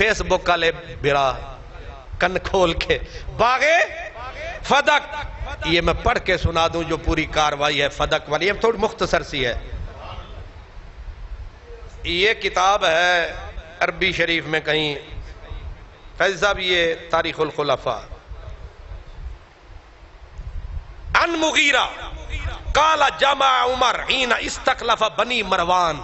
Face بک والے برا کن کھول کے باغے فدق، یہ میں پڑھ کے سنا دوں جو پوری کاروائی ہے فدق والی، یہ تھوڑی مختصر سی ہے۔ یہ کتاب ہے عربی شریف میں کہیں، فیض صاحب یہ تاریخ الخلفاء۔ ان مغیرہ قال جمع عمر حین استخلف بنی مروان،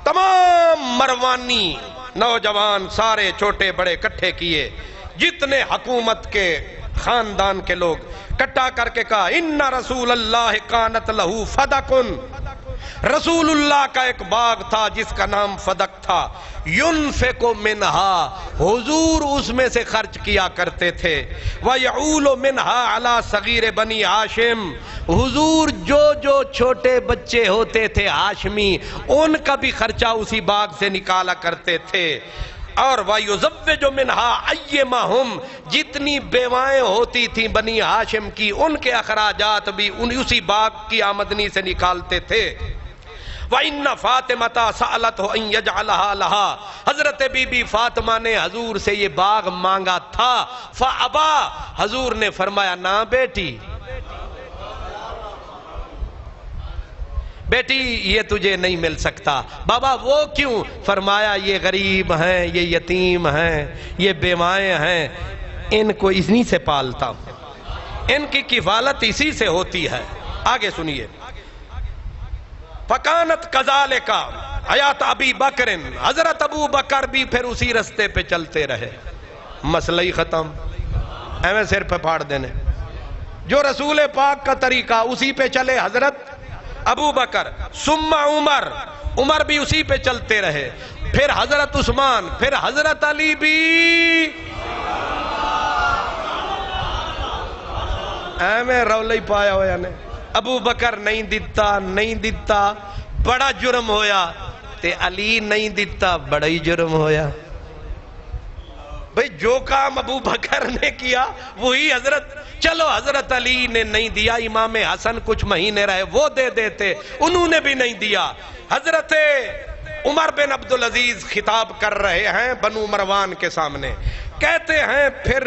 تمام مروانی نوجوان سارے چھوٹے بڑے کٹھے کیے، جتنے حکومت کے خاندان کے لوگ کٹھا کر کے کہا ان رسول اللہ کانت لہو فدقن، رسول اللہ کا ایک باغ تھا جس کا نام فدق تھا، ينفق منہا، حضور اس میں سے خرچ کیا کرتے تھے، وَيَعُولُ مِنْهَا عَلَى صَغِيرِ بنی ہاشم، حضور جو چھوٹے بچے ہوتے تھے ہاشمی ان کا بھی خرچہ اسی باغ سے نکالا کرتے تھے، اور وَيُزَوِّجُ مِنْهَا أَيَّمَهُمْ، جتنی بیوائیں ہوتی تھیں بنی ہاشم کی ان کے اخراجات بھی اسی باغ کی آمدنی سے نکالتے تھے۔ وَإِنَّ فَاطِمَةَ سَأَلَتْهُ أَن يَجْعَلَهَا لَهَا، حضرت بی بی فاطمہ نے حضور سے یہ باغ مانگا تھا، فَأَبَا، حضور نے فرمایا نہ بیٹی یہ تجھے نہیں مل سکتا۔ بابا وہ کیوں؟ فرمایا یہ غریب ہیں، یہ یتیم ہیں، یہ بیوائیں ہیں، ان کو اسی سے پالتا ہوں، ان کی کفالت اسی سے ہوتی ہے۔ آگے سنیے، فَكَانَتْ كَذَلِكَ حیات ابی بکر، حضرت ابو بکر بھی پھر اسی رستے پہ چلتے رہے۔ مسئلہ ہی ختم، ایویں سر پہ پھاڑ دینے، جو رسول پاک کا طریقہ اسی پہ چلے حضرت ابو بکر، ثم عمر بھی اسی پہ چلتے رہے، پھر حضرت عثمان، پھر حضرت علی بھی، ایویں رولہ ہی پایا ہوا نے۔ ابو بکر نہیں دیتا بڑا جرم ہویا، تے علی نہیں دیتا بڑا ہی جرم ہویا۔ بھئی جو کام ابو بکر نے کیا وہی چلو حضرت علی نے نہیں دیا، امام حسن کچھ مہینے رہے وہ دے دیتے، انہوں نے بھی نہیں دیا۔ حضرت عمر بن عبدالعزیز خطاب کر رہے ہیں بنو مروان کے سامنے، کہتے ہیں پھر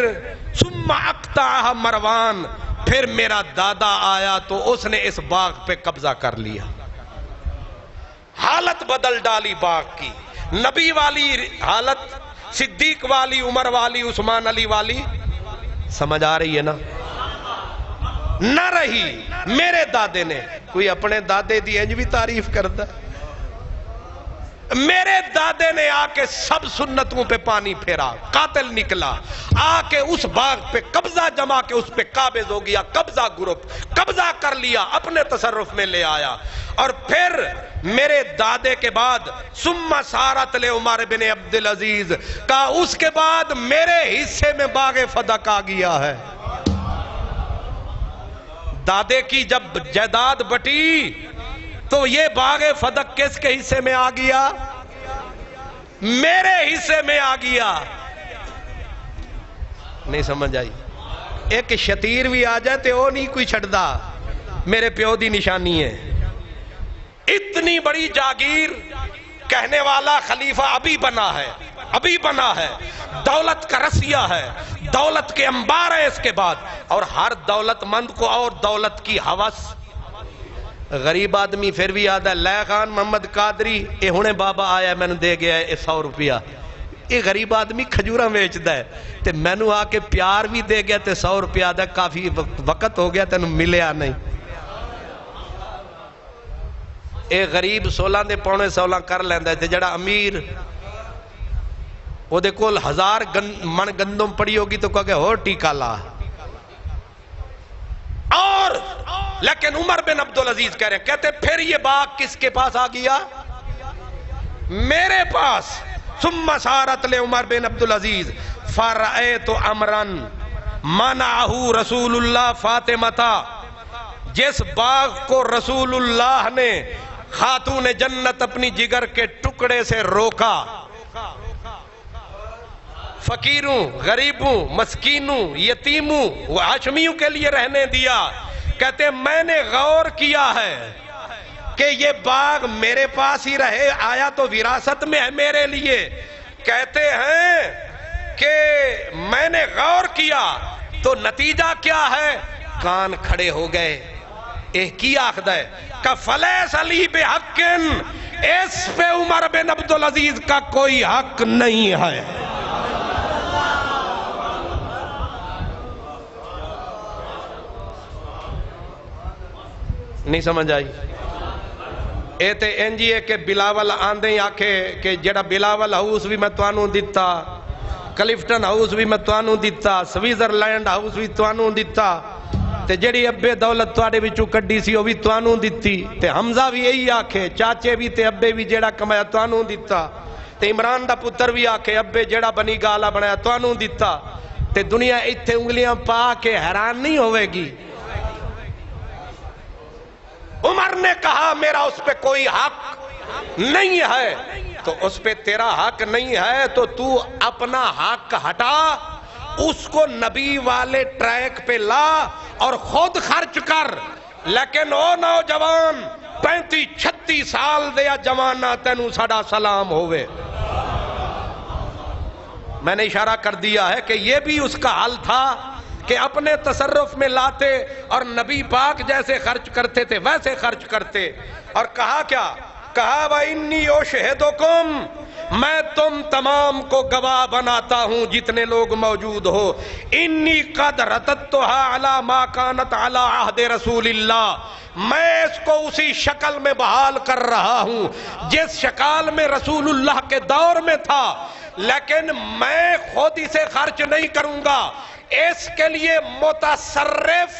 ثم اقطعها مروان، پھر میرا دادا آیا تو اس نے اس باغ پہ قبضہ کر لیا، حالت بدل ڈالی باغ کی، نبی والی حالت، صدیق والی، عمر والی، عثمان علی والی، سمجھ آ رہی ہے نا؟ نہ رہی۔ میرے دادے نے، کوئی اپنے دادے دی انج بھی تعریف کرتا، میرے دادے نے آ کے سب سنتوں پہ پانی پھیرا، قاتل نکلا، آ کے اس باغ پہ قبضہ جما کے اس پہ قابض ہو گیا، قبضہ گروپ قبضہ کر لیا، اپنے تصرف میں لے آیا، اور پھر میرے دادے کے بعد ثم سارت لعمر بن عبدالعزیز کا، اس کے بعد میرے حصے میں باغ فدق آ گیا ہے۔ دادے کی جب جائیداد بٹی تو یہ باغ فدق کس کے حصے میں آ گیا؟ میرے حصے میں آ گیا۔ نہیں سمجھ آئی؟ ایک شتیر بھی آ جائے تو وہ نہیں کوئی چھڑدا، میرے پیو دی نشانی ہے۔ اتنی بڑی جاگیر کہنے والا خلیفہ ابھی بنا ہے، دولت کا رسیہ ہے، دولت کے انبار ہے اس کے بعد، اور ہر دولت مند کو اور دولت کی ہوس۔ غریب آدمی پھر بھی آدھا لے خان محمد قادری اے ہونے بابا آیا میں نے دے گیا ہے 100 روپیہ، یہ غریب آدمی کھجورہ بیچدا ہے تے میں نے آ کے پیار بھی دے گیا تے 100 روپیہ آدھا کافی وقت ہو گیا تینوں ملیا نہیں۔ اے غریب 16 دے پونے 16 کر لیندا ہے تے جڑا امیر وہ دے کول 1000 من گندم پڑی ہوگی تو کہا کہ ہو ٹیکا لا۔ اور لیکن عمر بن عبدالعزیز کہہ رہے ہیں، کہتے پھر یہ باغ کس کے پاس آ گیا؟ میرے پاس۔ ثم سارت لعمر بن عبدالعزیز فرأیت امرا منعہ رسول اللہ فاطمہ، جس باغ کو رسول اللہ نے خاتون جنت اپنی جگر کے ٹکڑے سے روکا، فقیروں، غریبوں، مسکینوں، یتیموں و ہاشمیوں کے لیے رہنے دیا۔ کہتے میں نے غور کیا ہے کہ یہ باغ میرے پاس ہی رہے، آیا تو وراثت میں ہے میرے لیے، کہتے ہیں کہ میں نے غور کیا تو نتیجہ کیا ہے؟ کان کھڑے ہو گئے. کی آخد ہے کہ فلیس علی بحق، اس پہ عمر بن عبدالعزیز کا کوئی حق نہیں ہے. نہیں سمجھ آئی؟ اے تے انجی ہے کہ بلاول آندیں آکھے کہ جڑا بلاول ہاؤس بھی میں توانوں دیتا، کلفٹن ہاؤس بھی میں توانوں دیتا، سویزرلینڈ ہاؤس بھی توانوں دیتا، تے جڑی ابے دولت توڑے بچو کڈی سی وہ بھی توانوں دیتی، تے حمزہ بھی یہی آکھے چاچے بھی تے ابے بھی جڑا کمایا توانوں دیتا، تے عمران دا پتر بھی آکھے ابے جڑا بنی گالا بنایا توانوں دیتا. تے دنیا اتھے انگلیاں پا کے حیران نہیں ہوئے گی. عمر نے کہا میرا اس پہ کوئی حق نہیں ہے. تو اس پہ تیرا حق نہیں ہے تو اپنا حق ہٹا، اس کو نبی والے ٹریک پہ لا اور خود خرچ کر. لیکن او نوجوان 35-36 سال دیا جوانہ تینوں ساڑا سلام ہوئے. میں نے اشارہ کر دیا ہے کہ یہ بھی اس کا حل تھا کہ اپنے تصرف میں لاتے اور نبی پاک جیسے خرچ کرتے تھے ویسے خرچ کرتے. اور کہا کیا؟ کہا وَإِنِّي أُشْهِدُكُمْ، میں تم تمام کو گواہ بناتا ہوں جتنے لوگ موجود ہو. اِنِّي قَدْ رَتَتُّهَا عَلَى مَا كَانَتْ عَلَى عَهْدِ رَسُولِ اللَّهِ، میں اس کو اسی شکل میں بحال کر رہا ہوں جس شکل میں رسول اللہ کے دور میں تھا. لیکن میں خود اسے خرچ نہیں کروں گا، اس کے لیے متصرف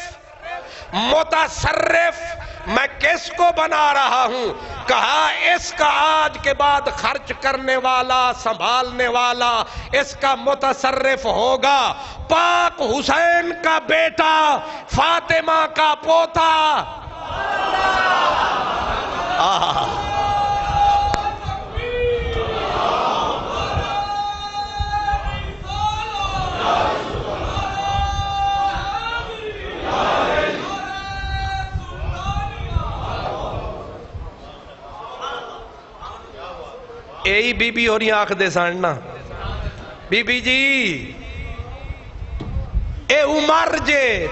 میں کس کو بنا رہا ہوں؟ کہا اس کا آج کے بعد خرچ کرنے والا، سنبھالنے والا، اس کا متصرف ہوگا پاک حسین کا بیٹا، فاطمہ کا پوتا. اے بی بی اور یہ آنکھ دے ساننا بی بی جی اے عمر جے،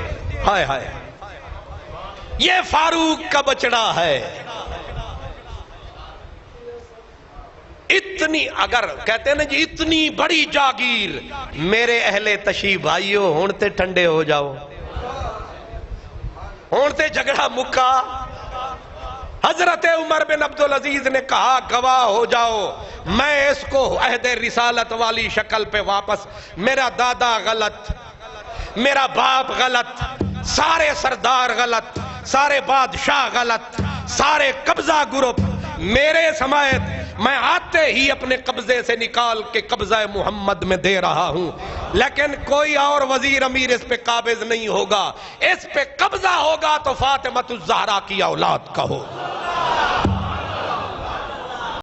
ہائے ہائے یہ فاروق کا بچڑا ہے. اتنی اگر کہتے ہیں نا جی اتنی بڑی جاگیر، میرے اہل تشریف بھائیو ہونتے ٹھنڈے ہو جاؤ، ہونتے جھگڑا مکا. حضرت عمر بن عبدالعزیز نے کہا گواہ ہو جاؤ، میں اس کو عہد رسالت والی شکل پہ واپس، میرا دادا غلط، میرا باپ غلط، سارے سردار غلط، سارے بادشاہ غلط، سارے قبضہ گروپ میرے سمایت میں آتے ہی اپنے قبضے سے نکال کے قبضہ محمد میں دے رہا ہوں. لیکن کوئی اور وزیر امیر اس پہ قابض نہیں ہوگا، اس پہ قبضہ ہوگا تو فاطمہ الزہرا کی اولاد کا ہوگا.